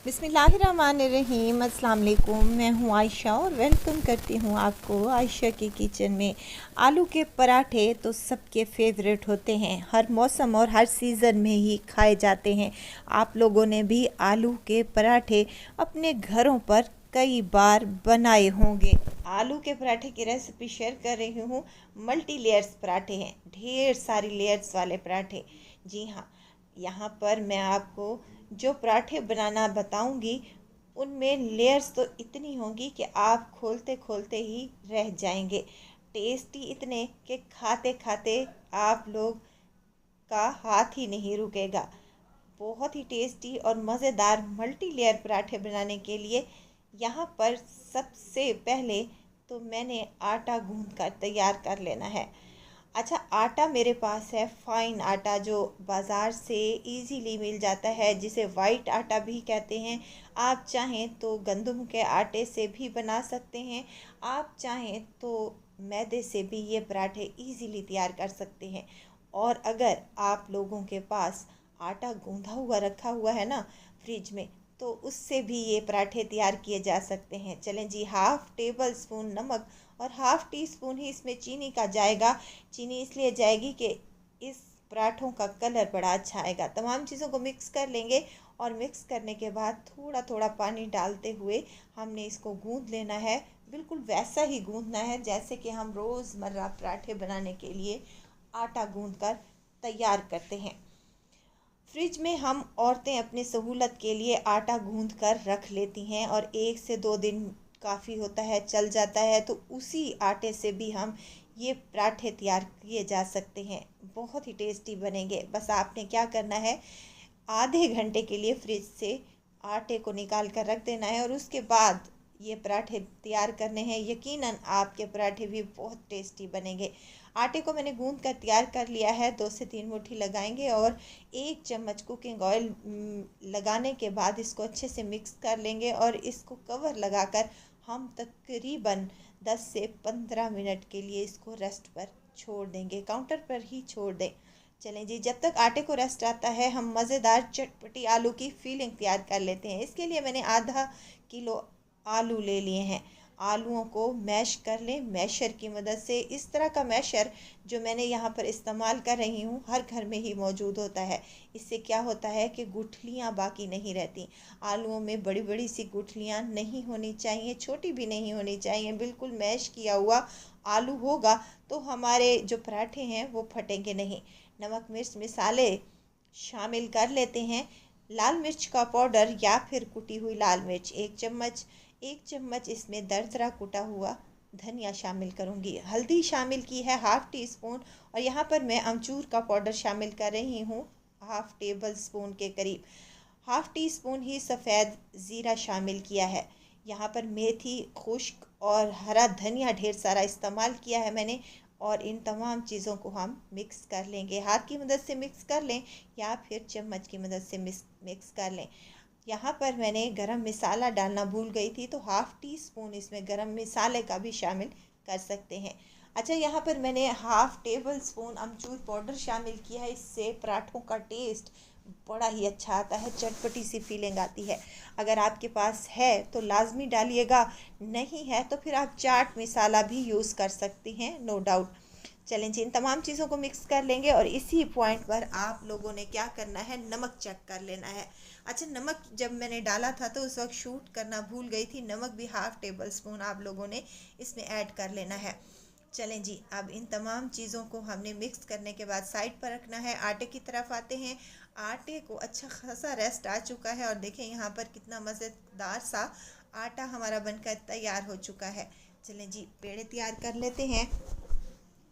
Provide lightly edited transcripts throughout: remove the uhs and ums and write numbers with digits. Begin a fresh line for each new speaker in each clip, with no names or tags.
बिस्मिल्लाहिर्रहमानिर्रहीम। अस्सलाम वालेकुम। मैं हूँ आयशा और वेलकम करती हूँ आपको आयशा के किचन में। आलू के पराठे तो सबके फेवरेट होते हैं, हर मौसम और हर सीज़न में ही खाए जाते हैं। आप लोगों ने भी आलू के पराठे अपने घरों पर कई बार बनाए होंगे। आलू के पराठे की रेसिपी शेयर कर रही हूँ। मल्टी लेयर्स पराठे हैं, ढेर सारी लेयर्स वाले पराठे। जी हाँ, यहाँ पर मैं आपको जो पराठे बनाना बताऊंगी उनमें लेयर्स तो इतनी होंगी कि आप खोलते खोलते ही रह जाएंगे। टेस्टी इतने कि खाते खाते आप लोग का हाथ ही नहीं रुकेगा। बहुत ही टेस्टी और मज़ेदार मल्टी लेयर पराठे बनाने के लिए यहाँ पर सबसे पहले तो मैंने आटा गूंद कर तैयार कर लेना है। अच्छा, आटा मेरे पास है फाइन आटा जो बाज़ार से इजीली मिल जाता है, जिसे वाइट आटा भी कहते हैं। आप चाहें तो गंदम के आटे से भी बना सकते हैं, आप चाहें तो मैदे से भी ये पराठे इजीली तैयार कर सकते हैं। और अगर आप लोगों के पास आटा गूंधा हुआ रखा हुआ है ना फ्रिज में, तो उससे भी ये पराठे तैयार किए जा सकते हैं। चलें जी, हाफ़ टेबल स्पून नमक और हाफ़ टी स्पून ही इसमें चीनी का जाएगा। चीनी इसलिए जाएगी कि इस पराठों का कलर बड़ा अच्छा आएगा। तमाम चीज़ों को मिक्स कर लेंगे और मिक्स करने के बाद थोड़ा थोड़ा पानी डालते हुए हमने इसको गूंद लेना है। बिल्कुल वैसा ही गूंदना है जैसे कि हम रोज़मर्रा पराठे बनाने के लिए आटा गूंद कर तैयार करते हैं। फ्रिज में हम औरतें अपनी सहूलत के लिए आटा गूंद कर रख लेती हैं और 1 से 2 दिन काफ़ी होता है, चल जाता है। तो उसी आटे से भी हम ये पराठे तैयार किए जा सकते हैं, बहुत ही टेस्टी बनेंगे। बस आपने क्या करना है, आधे घंटे के लिए फ्रिज से आटे को निकाल कर रख देना है और उसके बाद ये पराठे तैयार करने हैं। यकीनन आपके पराठे भी बहुत टेस्टी बनेंगे। आटे को मैंने गूंद कर तैयार कर लिया है। 2 से 3 मुट्ठी लगाएंगे और 1 चम्मच कुकिंग ऑयल लगाने के बाद इसको अच्छे से मिक्स कर लेंगे और इसको कवर लगाकर हम तकरीबन 10 से 15 मिनट के लिए इसको रेस्ट पर छोड़ देंगे, काउंटर पर ही छोड़ दें। चलें जी, जब तक आटे को रेस्ट आता है हम मज़ेदार चटपटी आलू की फीलिंग तैयार कर लेते हैं। इसके लिए मैंने आधा किलो आलू ले लिए हैं। आलूओं को मैश कर लें मैशर की मदद से। इस तरह का मैशर जो मैंने यहाँ पर इस्तेमाल कर रही हूँ हर घर में ही मौजूद होता है। इससे क्या होता है कि गुठलियाँ बाकी नहीं रहती। आलूओं में बड़ी बड़ी सी गुठलियाँ नहीं होनी चाहिए, छोटी भी नहीं होनी चाहिए। बिल्कुल मैश किया हुआ आलू होगा तो हमारे जो पराठे हैं वो फटेंगे नहीं। नमक मिर्च मसाले शामिल कर लेते हैं। लाल मिर्च का पाउडर या फिर कुटी हुई लाल मिर्च 1 चम्मच, 1 चम्मच इसमें दरदरा कुटा हुआ धनिया शामिल करूंगी। हल्दी शामिल की है हाफ़ टी स्पून और यहाँ पर मैं अमचूर का पाउडर शामिल कर रही हूँ हाफ़ टेबल स्पून के करीब। हाफ़ टी स्पून ही सफ़ेद ज़ीरा शामिल किया है। यहाँ पर मेथी खुश्क और हरा धनिया ढेर सारा इस्तेमाल किया है मैंने। और इन तमाम चीज़ों को हम मिक्स कर लेंगे। हाथ की मदद से मिक्स कर लें या फिर चम्मच की मदद से मिक्स कर लें। यहाँ पर मैंने गरम मसाला डालना भूल गई थी, तो हाफ़ टी स्पून इसमें गरम मसाले का भी शामिल कर सकते हैं। अच्छा, यहाँ पर मैंने हाफ़ टेबल स्पून अमचूर पाउडर शामिल किया है। इससे पराठों का टेस्ट बड़ा ही अच्छा आता है, चटपटी सी फीलिंग आती है। अगर आपके पास है तो लाजमी डालिएगा, नहीं है तो फिर आप चाट मसाला भी यूज़ कर सकती हैं, नो डाउट। चलें जी, इन तमाम चीज़ों को मिक्स कर लेंगे और इसी पॉइंट पर आप लोगों ने क्या करना है, नमक चेक कर लेना है। अच्छा, नमक जब मैंने डाला था तो उस वक्त शूट करना भूल गई थी। नमक भी हाफ़ टेबल स्पून आप लोगों ने इसमें ऐड कर लेना है। चलें जी, अब इन तमाम चीज़ों को हमने मिक्स करने के बाद साइड पर रखना है। आटे की तरफ आते हैं। आटे को अच्छा खासा रेस्ट आ चुका है और देखें यहाँ पर कितना मज़ेदार सा आटा हमारा बनकर तैयार हो चुका है। चलें जी, पेड़े तैयार कर लेते हैं।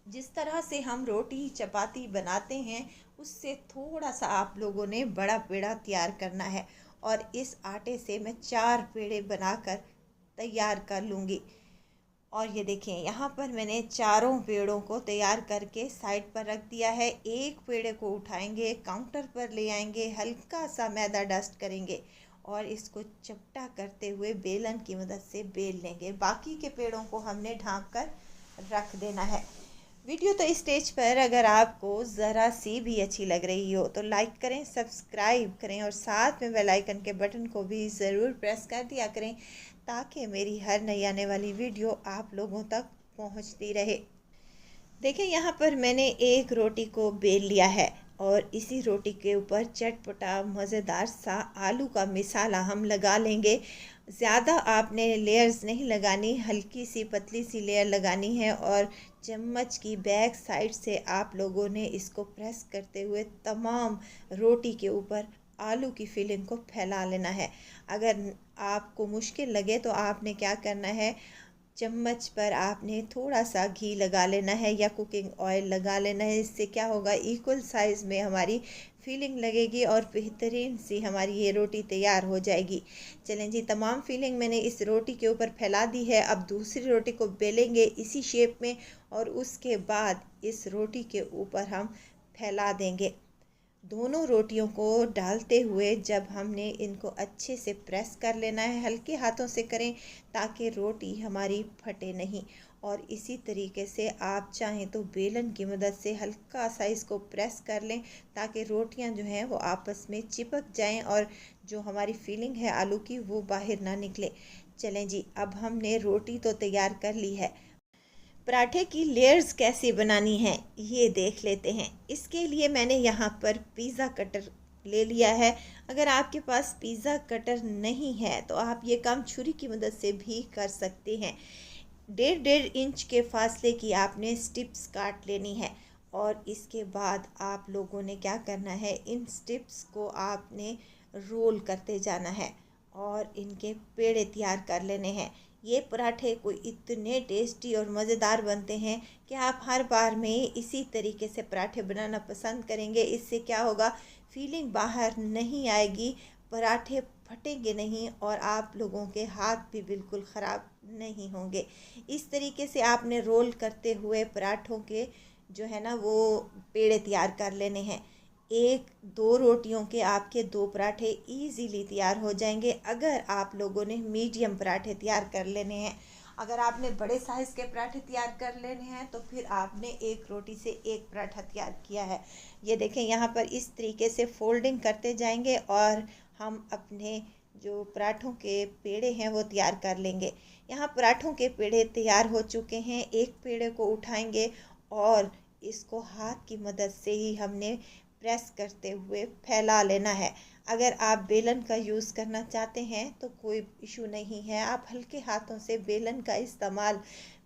जिस तरह से हम रोटी चपाती बनाते हैं उससे थोड़ा सा आप लोगों ने बड़ा पेड़ा तैयार करना है और इस आटे से मैं 4 पेड़े बनाकर तैयार कर लूँगी। और ये देखें, यहाँ पर मैंने चारों पेड़ों को तैयार करके साइड पर रख दिया है। एक पेड़े को उठाएंगे, काउंटर पर ले आएंगे, हल्का सा मैदा डस्ट करेंगे और इसको चपटा करते हुए बेलन की मदद से बेल लेंगे। बाकी के पेड़ों को हमने ढाँप कर रख देना है। वीडियो तो स्टेज पर अगर आपको ज़रा सी भी अच्छी लग रही हो तो लाइक करें, सब्सक्राइब करें और साथ में बेल आइकन के बटन को भी ज़रूर प्रेस कर दिया करें ताकि मेरी हर नई आने वाली वीडियो आप लोगों तक पहुंचती रहे। देखिए यहाँ पर मैंने एक रोटी को बेल लिया है और इसी रोटी के ऊपर चटपटा मज़ेदार सा आलू का मिसाला हम लगा लेंगे। ज़्यादा आपने लेयर्स नहीं लगानी, हल्की सी पतली सी लेयर लगानी है और चम्मच की बैक साइड से आप लोगों ने इसको प्रेस करते हुए तमाम रोटी के ऊपर आलू की फिलिंग को फैला लेना है। अगर आपको मुश्किल लगे तो आपने क्या करना है, चम्मच पर आपने थोड़ा सा घी लगा लेना है या कुकिंग ऑयल लगा लेना है। इससे क्या होगा, इक्वल साइज़ में हमारी फीलिंग लगेगी और बेहतरीन सी हमारी ये रोटी तैयार हो जाएगी। चलें जी, तमाम फीलिंग मैंने इस रोटी के ऊपर फैला दी है। अब दूसरी रोटी को बेलेंगे इसी शेप में और उसके बाद इस रोटी के ऊपर हम फैला देंगे। दोनों रोटियों को डालते हुए जब हमने इनको अच्छे से प्रेस कर लेना है, हल्के हाथों से करें ताकि रोटी हमारी फटे नहीं। और इसी तरीके से आप चाहें तो बेलन की मदद से हल्का सा इसको प्रेस कर लें ताकि रोटियां जो हैं वो आपस में चिपक जाएं और जो हमारी फीलिंग है आलू की वो बाहर ना निकले। चलें जी, अब हमने रोटी तो तैयार कर ली है, पराठे की लेयर्स कैसे बनानी है ये देख लेते हैं। इसके लिए मैंने यहाँ पर पिज़्ज़ा कटर ले लिया है। अगर आपके पास पिज़्ज़ा कटर नहीं है तो आप ये काम छुरी की मदद से भी कर सकते हैं। 1.5 इंच के फासले की आपने स्ट्रिप्स काट लेनी है और इसके बाद आप लोगों ने क्या करना है, इन स्ट्रिप्स को आपने रोल करते जाना है और इनके पेड़े तैयार कर लेने हैं। ये पराठे को इतने टेस्टी और मज़ेदार बनते हैं कि आप हर बार में इसी तरीके से पराठे बनाना पसंद करेंगे। इससे क्या होगा, फीलिंग बाहर नहीं आएगी, पराठे फटेंगे नहीं और आप लोगों के हाथ भी बिल्कुल ख़राब नहीं होंगे। इस तरीके से आपने रोल करते हुए पराठों के जो है ना वो पेड़े तैयार कर लेने हैं। एक दो रोटियों के आपके दो पराठे इजीली तैयार हो जाएंगे अगर आप लोगों ने मीडियम पराठे तैयार कर लेने हैं। अगर आपने बड़े साइज़ के पराठे तैयार कर लेने हैं तो फिर आपने एक रोटी से एक पराठा तैयार किया है। ये देखें, यहाँ पर इस तरीके से फोल्डिंग करते जाएंगे और हम अपने जो पराठों के पेड़े हैं वो तैयार कर लेंगे। यहाँ पराठों के पेड़े तैयार हो चुके हैं। एक पेड़े को उठाएंगे और इसको हाथ की मदद से ही हमने प्रेस करते हुए फैला लेना है। अगर आप बेलन का यूज़ करना चाहते हैं तो कोई इशू नहीं है, आप हल्के हाथों से बेलन का इस्तेमाल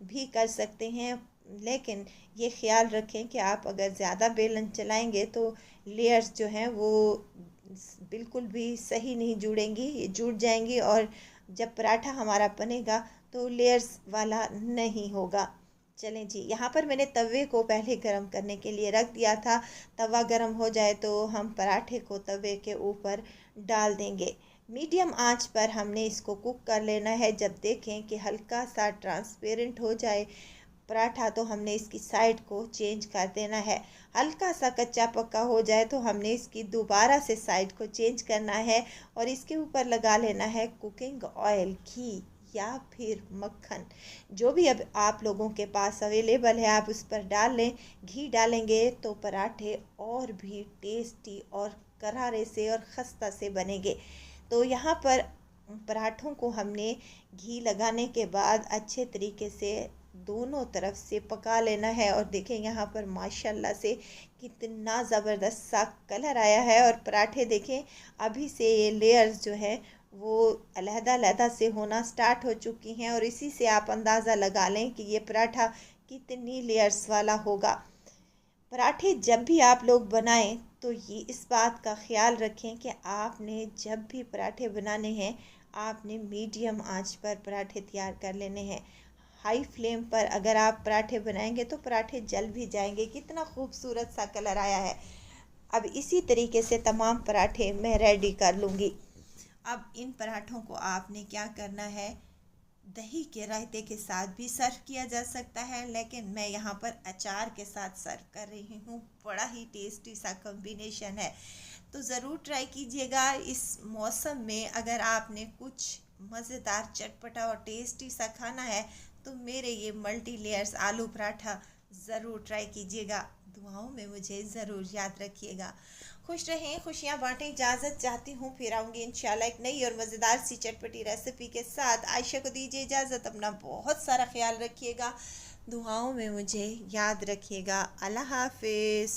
भी कर सकते हैं। लेकिन ये ख्याल रखें कि आप अगर ज़्यादा बेलन चलाएंगे तो लेयर्स जो हैं वो बिल्कुल भी सही नहीं जुड़ेंगी, जुड़ जाएंगी और जब पराठा हमारा बनेगा तो लेयर्स वाला नहीं होगा। चलें जी, यहाँ पर मैंने तवे को पहले गरम करने के लिए रख दिया था। तवा गरम हो जाए तो हम पराठे को तवे के ऊपर डाल देंगे। मीडियम आंच पर हमने इसको कुक कर लेना है। जब देखें कि हल्का सा ट्रांसपेरेंट हो जाए पराठा तो हमने इसकी साइड को चेंज कर देना है। हल्का सा कच्चा पक्का हो जाए तो हमने इसकी दोबारा से साइड को चेंज करना है और इसके ऊपर लगा लेना है कुकिंग ऑयल, घी या फिर मक्खन, जो भी अब आप लोगों के पास अवेलेबल है आप उस पर डाल लें। घी डालेंगे तो पराठे और भी टेस्टी और करारे से और खस्ता से बनेंगे। तो यहाँ पर पराठों को हमने घी लगाने के बाद अच्छे तरीके से दोनों तरफ से पका लेना है और देखें यहाँ पर माशाल्लाह से कितना ज़बरदस्त सा कलर आया है। और पराठे देखें अभी से ये लेयर्स जो है वो अलहदा-अलहदा से होना स्टार्ट हो चुकी हैं और इसी से आप अंदाज़ा लगा लें कि ये पराठा कितनी लेयर्स वाला होगा। पराठे जब भी आप लोग बनाएं तो ये इस बात का ख्याल रखें कि आपने जब भी पराठे बनाने हैं आपने मीडियम आंच पर पराठे तैयार कर लेने हैं। हाई फ्लेम पर अगर आप पराठे बनाएंगे तो पराठे जल भी जाएंगे। कितना खूबसूरत सा कलर आया है। अब इसी तरीके से तमाम पराठे मैं रेडी कर लूँगी। अब इन पराठों को आपने क्या करना है, दही के रायते के साथ भी सर्व किया जा सकता है, लेकिन मैं यहाँ पर अचार के साथ सर्व कर रही हूँ। बड़ा ही टेस्टी सा कॉम्बिनेशन है, तो ज़रूर ट्राई कीजिएगा। इस मौसम में अगर आपने कुछ मज़ेदार चटपटा और टेस्टी सा खाना है तो मेरे ये मल्टी लेयर्स आलू पराठा ज़रूर ट्राई कीजिएगा। दुआओं में मुझे ज़रूर याद रखिएगा। खुश रहें, खुशियाँ बांटें। इजाज़त चाहती हूँ, फिर आऊँगी इंशाल्लाह एक नई और मज़ेदार सी चटपटी रेसिपी के साथ। आयशा को दीजिए इजाज़त। अपना बहुत सारा ख्याल रखिएगा। दुआओं में मुझे याद रखिएगा। अल्लाह हाफिज़।